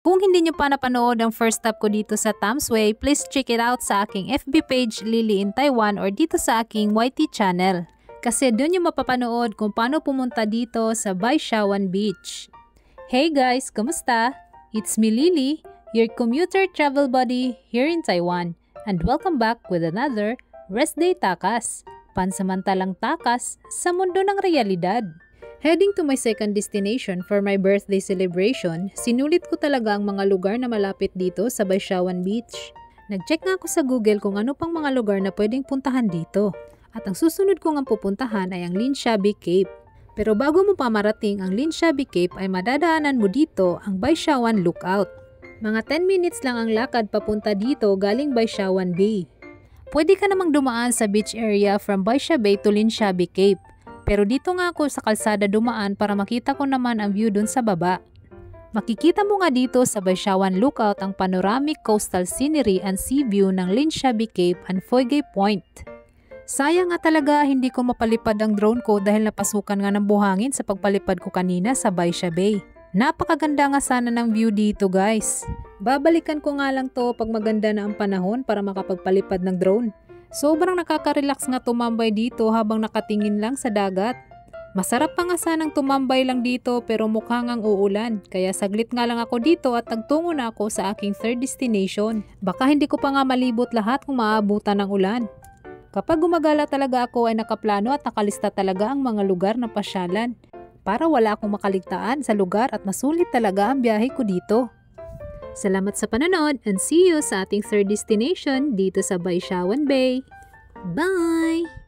Kung hindi nyo pa napanood ang first stop ko dito sa Tom's Way, please check it out sa aking FB page Lily in Taiwan or dito sa aking YT channel. Kasi doon nyo mapapanood kung paano pumunta dito sa Baishawan Beach. Hey guys, kamusta? It's me Lily, your commuter travel buddy here in Taiwan. And welcome back with another Rest Day Takas. Pansamantalang takas sa mundo ng realidad. Heading to my second destination for my birthday celebration, sinulit ko talaga ang mga lugar na malapit dito sa Baishawan Beach. Nag-check nga ako sa Google kung ano pang mga lugar na pwedeng puntahan dito. At ang susunod ko nga pupuntahan ay ang Linshabi Cape. Pero bago mo pa marating ang Linshabi Cape ay madadaanan mo dito ang Baishawan Lookout. Mga 10 minutes lang ang lakad papunta dito galing Baishawan Bay. Pwede ka namang dumaan sa beach area from Baisha Bay to Linshabi Cape. Pero dito nga ako sa kalsada dumaan para makita ko naman ang view dun sa baba. Makikita mo nga dito sa Baishawan Lookout ang panoramic coastal scenery and sea view ng Linshabi Cape and Foyge Point. Sayang nga talaga hindi ko mapalipad ang drone ko dahil napasukan nga ng buhangin sa pagpalipad ko kanina sa Baisha Bay. Napakaganda nga sana ng view dito guys. Babalikan ko nga lang to pag maganda na ang panahon para makapagpalipad ng drone. Sobrang nakaka-relax nga tumambay dito habang nakatingin lang sa dagat. Masarap pa nga sanang tumambay lang dito pero mukha ngang uulan. Kaya saglit nga lang ako dito at nagtungo na ako sa aking third destination. Baka hindi ko pa nga malibot lahat kung maabutan ng ulan. Kapag gumagala talaga ako ay nakaplano at nakalista talaga ang mga lugar na pasyalan. Para wala akong makaligtaan sa lugar at masulit talaga ang biyahe ko dito. Salamat sa panonood and see you sa ating third destination dito sa Baishawan Bay. Bye!